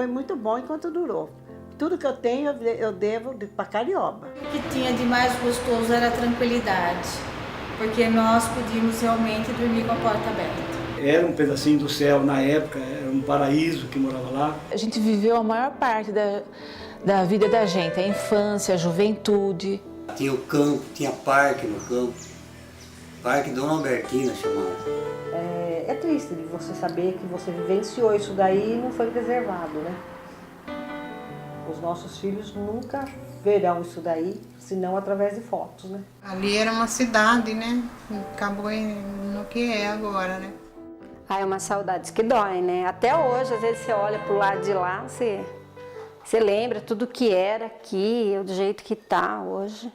foi muito bom enquanto durou. Tudo que eu tenho eu devo para Carioba. O que tinha de mais gostoso era a tranquilidade, porque nós podíamos realmente dormir com a porta aberta. Era um pedacinho do céu na época, era um paraíso que morava lá. A gente viveu a maior parte da vida da gente, a infância, a juventude. Tinha o campo, tinha parque no campo, Parque Dona Albertina chamava. É triste de você saber que você vivenciou isso daí e não foi preservado, né? Os nossos filhos nunca verão isso daí, senão através de fotos, né? Ali era uma cidade, né? Acabou no que é agora, né? É uma saudade que dói, né? Até hoje, às vezes você olha pro lado de lá, você lembra tudo que era aqui, do jeito que tá hoje.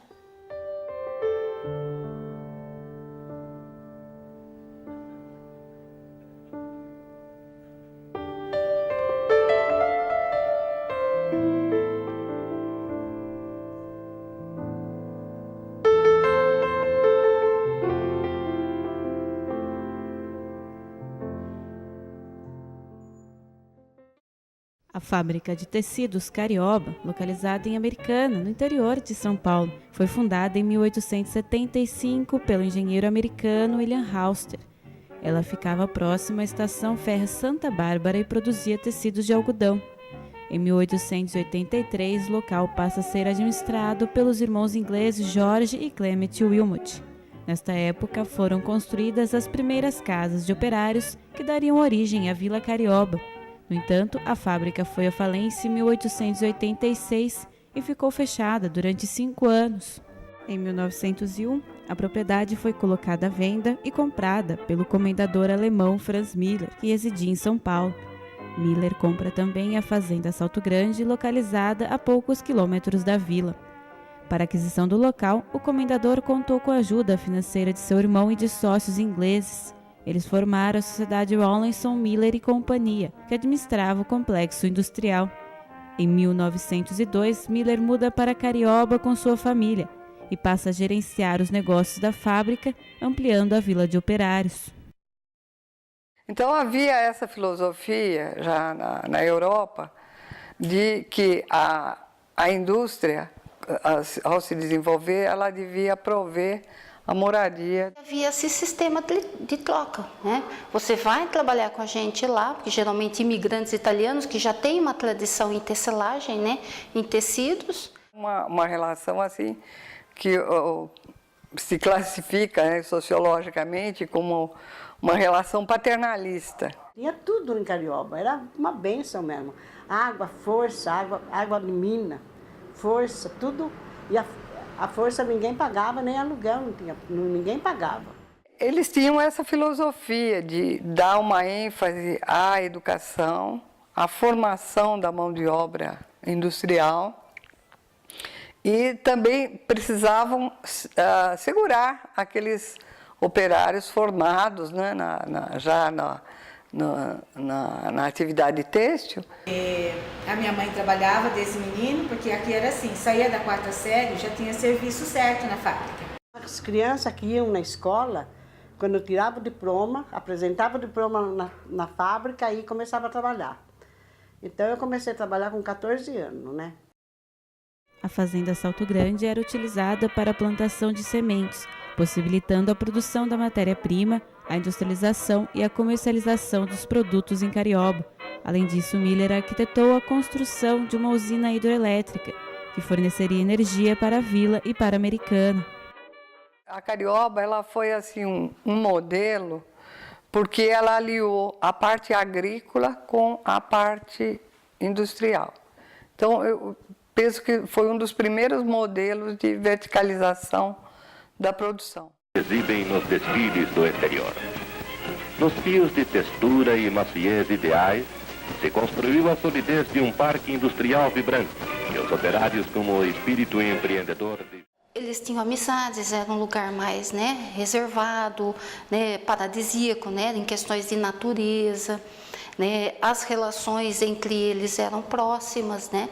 A fábrica de tecidos Carioba, localizada em Americana, no interior de São Paulo, foi fundada em 1875 pelo engenheiro americano William Hauster. Ela ficava próxima à estação férrea Santa Bárbara e produzia tecidos de algodão. Em 1883, o local passa a ser administrado pelos irmãos ingleses George e Clement Wilmot. Nesta época, foram construídas as primeiras casas de operários que dariam origem à Vila Carioba. No entanto, a fábrica foi à falência em 1886 e ficou fechada durante 5 anos. Em 1901, a propriedade foi colocada à venda e comprada pelo comendador alemão Franz Miller, que residia em São Paulo. Miller compra também a fazenda Salto Grande, localizada a poucos quilômetros da vila. Para a aquisição do local, o comendador contou com a ajuda financeira de seu irmão e de sócios ingleses. Eles formaram a sociedade Rawlinson Miller e Companhia, que administrava o complexo industrial. Em 1902, Miller muda para Carioba com sua família e passa a gerenciar os negócios da fábrica, ampliando a vila de operários. Então havia essa filosofia já na Europa de que a indústria, ao se desenvolver, ela devia prover a moradia. Havia esse sistema de troca, né? Você vai trabalhar com a gente lá, porque geralmente imigrantes italianos que já têm uma tradição em tecelagem, né? Em tecidos. Uma relação assim que se classifica, né, sociologicamente como uma relação paternalista. Tinha tudo em Carioba, era uma bênção mesmo. Água, força, água de mina, força, tudo. E a força ninguém pagava, nem aluguel, ninguém pagava. Eles tinham essa filosofia de dar uma ênfase à educação, à formação da mão de obra industrial e também precisavam segurar aqueles operários formados, né, já na atividade têxtil. A minha mãe trabalhava desde menino, porque aqui era assim, saía da 4ª série, já tinha serviço certo na fábrica. As crianças que iam na escola, quando tirava o diploma, apresentava o diploma na fábrica e começava a trabalhar. Então eu comecei a trabalhar com 14 anos, né? A fazenda Salto Grande era utilizada para a plantação de sementes, possibilitando a produção da matéria-prima, a industrialização e a comercialização dos produtos em Carioba. Além disso, Miller arquitetou a construção de uma usina hidroelétrica, que forneceria energia para a vila e para a Americana. A Carioba ela foi assim, um modelo, porque ela aliou a parte agrícola com a parte industrial. Então, eu penso que foi um dos primeiros modelos de verticalização da produção. Exibem nos desfiles do exterior. Nos fios de textura e maciez ideais, se construiu a solidez de um parque industrial vibrante, e os operários com o espírito empreendedor Eles tinham amizades, era um lugar mais, né, reservado, né, paradisíaco, né, em questões de natureza, né, as relações entre eles eram próximas, né,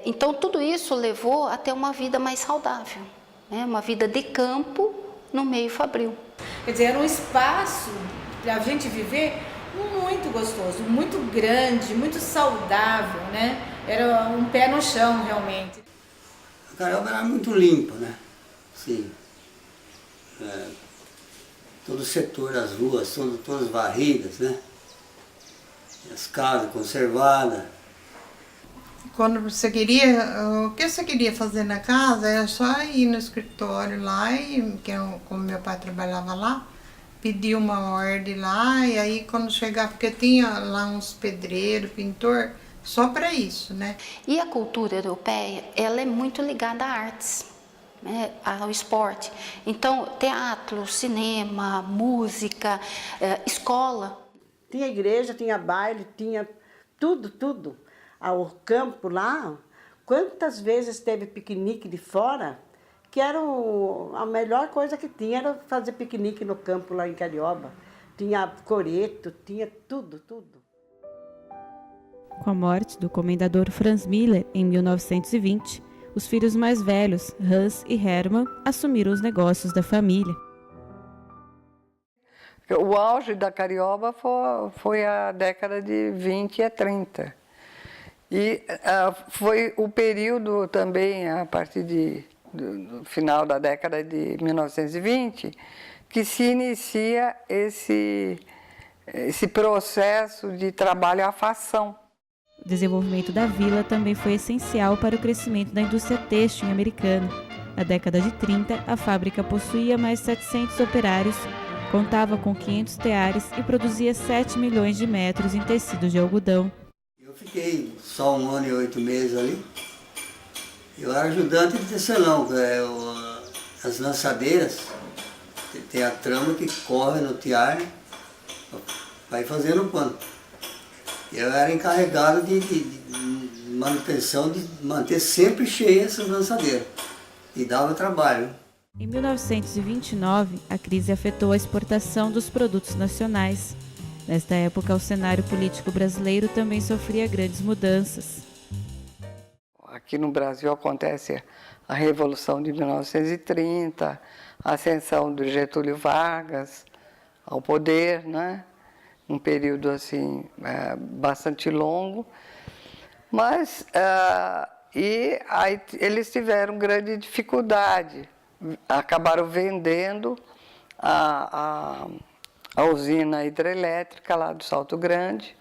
então tudo isso levou a ter uma vida mais saudável, né, uma vida de campo no meio fabril. Quer dizer, era um espaço para a gente viver muito gostoso, muito grande, muito saudável, né? Era um pé no chão, realmente. A Carioba era muito limpa, né? Sim. Todo o setor, as ruas, todas varridas, né? As casas conservadas. Quando você queria, o que você queria fazer na casa, era só ir no escritório lá, como meu pai trabalhava lá, pedir uma ordem lá, e aí quando chegar, porque tinha lá uns pedreiros, pintor, só para isso, né? E a cultura europeia, ela é muito ligada a artes, né, ao esporte. Então, teatro, cinema, música, escola. Tinha igreja, tinha baile, tinha tudo. O campo lá, quantas vezes teve piquenique de fora, que era a melhor coisa que tinha, era fazer piquenique no campo lá em Carioba. Tinha coreto, tinha tudo. Com a morte do comendador Franz Miller em 1920, os filhos mais velhos, Hans e Hermann, assumiram os negócios da família. O auge da Carioba foi a década de 20 a 30. E foi o período também, a partir do final da década de 1920, que se inicia esse processo de trabalho à fação. O desenvolvimento da vila também foi essencial para o crescimento da indústria têxtil americana. Na década de 30, a fábrica possuía mais 700 operários, contava com 500 teares e produzia 7 milhões de metros em tecidos de algodão. Eu fiquei só 1 ano e 8 meses ali. Eu era ajudante de tecelão, as lançadeiras, tem a trama que corre no tiar, vai fazendo o pano. Eu era encarregado de manutenção, de manter sempre cheia essas lançadeiras. E dava trabalho. Em 1929, a crise afetou a exportação dos produtos nacionais. Nesta época, o cenário político brasileiro também sofria grandes mudanças. Aqui no Brasil acontece a Revolução de 1930, a ascensão do Getúlio Vargas ao poder, né? Um período assim bastante longo, mas e aí eles tiveram grande dificuldade, acabaram vendendo a usina hidrelétrica lá do Salto Grande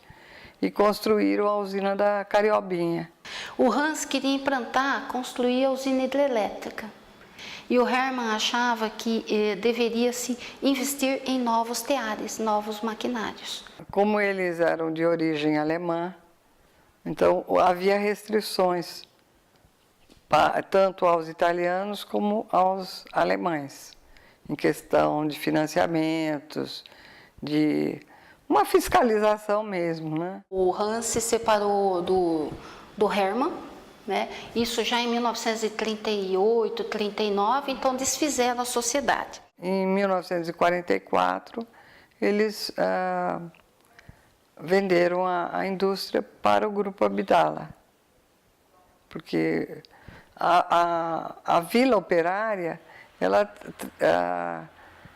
e construíram a usina da Cariobinha. O Hans queria construir a usina hidrelétrica. E o Hermann achava que deveria se investir em novos teares, novos maquinários. Como eles eram de origem alemã, então havia restrições tanto aos italianos como aos alemães, em questão de financiamentos, de uma fiscalização mesmo, né? O Hans se separou do Hermann, né? Isso já em 1938, 39, então desfizeram a sociedade. Em 1944, eles venderam a indústria para o Grupo Abdala, porque a Vila Operária ela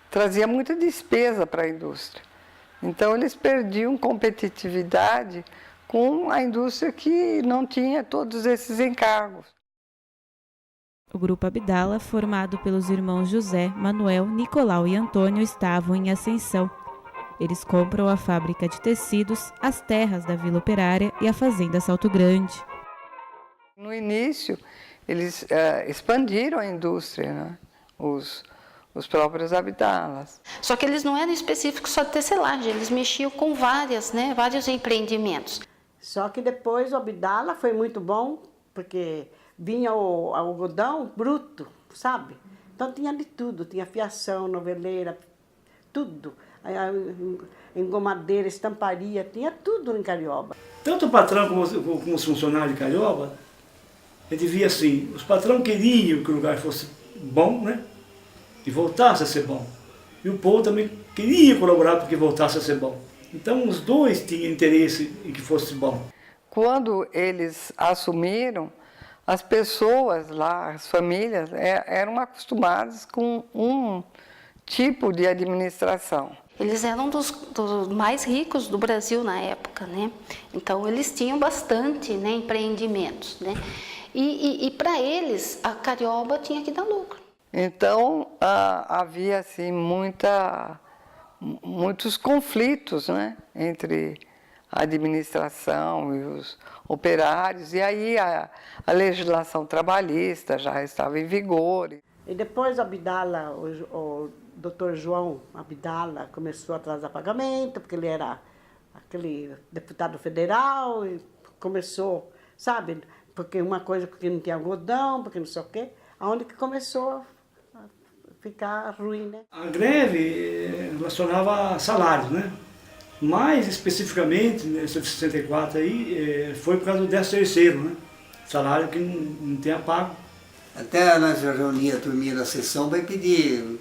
trazia muita despesa para a indústria. Então, eles perdiam competitividade com a indústria que não tinha todos esses encargos. O Grupo Abdala, formado pelos irmãos José, Manuel, Nicolau e Antônio, estavam em ascensão. Eles compram a fábrica de tecidos, as terras da Vila Operária e a fazenda Salto Grande. No início, eles expandiram a indústria, né? Os próprios Abdalas. Só que eles não eram específicos só de tecelagem, eles mexiam com vários empreendimentos. Só que depois o Abdala foi muito bom, porque vinha o algodão bruto, sabe? Então tinha de tudo, tinha fiação, noveleira, tudo. Engomadeira, estamparia, tinha tudo em Carioba. Tanto o patrão como os funcionários de Carioba, ele via assim, os patrões queriam que o lugar fosse bom, né? E voltasse a ser bom. E o povo também queria colaborar para que voltasse a ser bom. Então os dois tinham interesse em que fosse bom. Quando eles assumiram, as pessoas lá, as famílias, eram acostumadas com um tipo de administração. Eles eram dos mais ricos do Brasil na época, né? Então eles tinham bastante, né, empreendimentos, né? E para eles a carioba tinha que dar lucro. Então havia assim muitos conflitos, né, entre a administração e os operários, e aí a legislação trabalhista já estava em vigor. E depois Abdala, o Dr. João Abdala, começou a atrasar pagamento, porque ele era aquele deputado federal, e começou, sabe, porque uma coisa porque não tinha algodão, porque não sei o quê, aonde que começou a ficar ruim, né? A greve relacionava a salários, né? Mais especificamente, nesse 64 aí, foi por causa do 13º, né? Salário que não tinha pago. Até nós reuníamos a turminha da sessão para pediu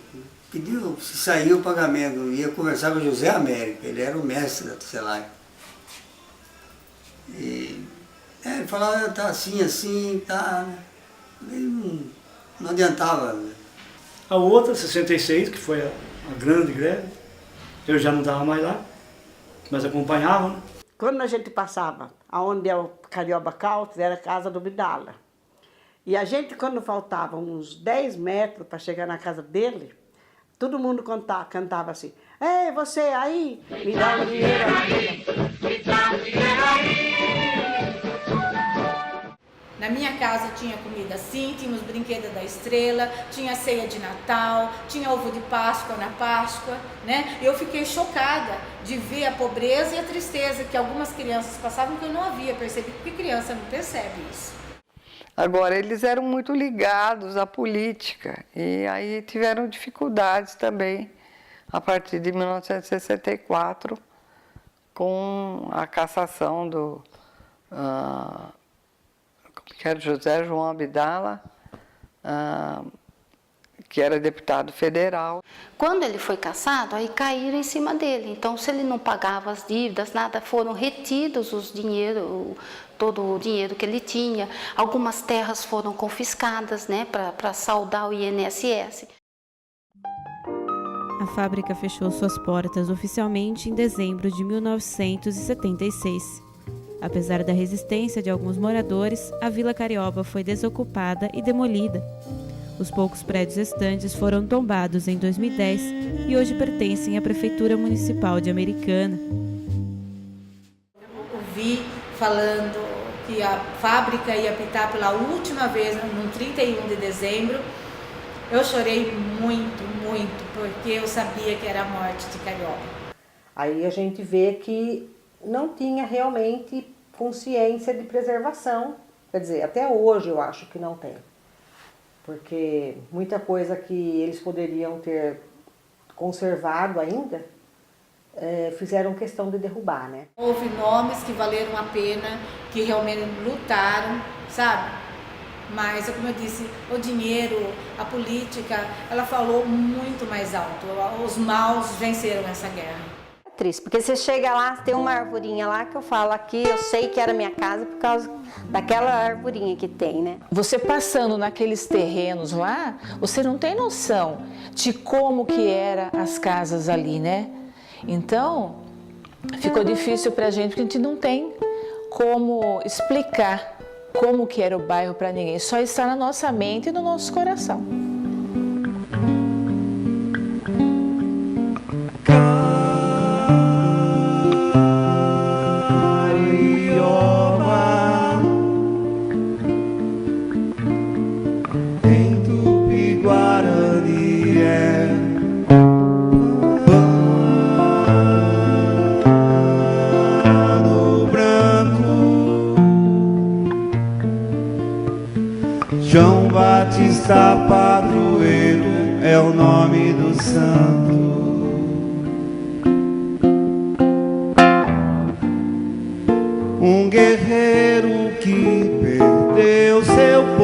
se saía o pagamento. Eu ia conversar com o José Américo, ele era o mestre da tecelagem. E ele falava, tá assim, tá. Não adiantava. A outra, 66, que foi a grande greve, eu já não estava mais lá, mas acompanhava, né? Quando a gente passava, aonde é o Carioba Country, era a casa do Abdala. E a gente, quando faltava uns 10 metros para chegar na casa dele, todo mundo cantava assim, ei, você aí, me dá um dinheiro aí. Me dá um dinheiro aí. Na minha casa tinha comida assim, tinha os brinquedos da estrela, tinha ceia de Natal, tinha ovo de Páscoa na Páscoa, né? Eu fiquei chocada de ver a pobreza e a tristeza que algumas crianças passavam que eu não havia percebido, porque criança não percebe isso. Agora, eles eram muito ligados à política e aí tiveram dificuldades também a partir de 1964 com a cassação do que era José João Abdala, que era deputado federal. Quando ele foi cassado, aí caíram em cima dele. Então, se ele não pagava as dívidas, nada, foram retidos todo o dinheiro que ele tinha. Algumas terras foram confiscadas, né, para saldar o INSS. A fábrica fechou suas portas oficialmente em dezembro de 1976. Apesar da resistência de alguns moradores, a Vila Carioba foi desocupada e demolida. Os poucos prédios restantes foram tombados em 2010 e hoje pertencem à Prefeitura Municipal de Americana. Ouvi falando que a fábrica ia apitar pela última vez, no 31 de dezembro. Eu chorei muito, porque eu sabia que era a morte de Carioba. Aí a gente vê que não tinha realmente consciência de preservação. Quer dizer, até hoje eu acho que não tem. Porque muita coisa que eles poderiam ter conservado ainda, fizeram questão de derrubar, né? Houve nomes que valeram a pena, que realmente lutaram, sabe? Mas, como eu disse, o dinheiro, a política, ela falou muito mais alto. Os maus venceram essa guerra. Triste, porque você chega lá, tem uma arvorinha lá que eu falo aqui, eu sei que era minha casa por causa daquela arvorinha que tem, né? Você passando naqueles terrenos lá, você não tem noção de como que eram as casas ali, né? Então, ficou difícil pra gente, porque a gente não tem como explicar como que era o bairro para ninguém, só está na nossa mente e no nosso coração. João Batista Padroeiro é o nome do santo. Um guerreiro que perdeu seu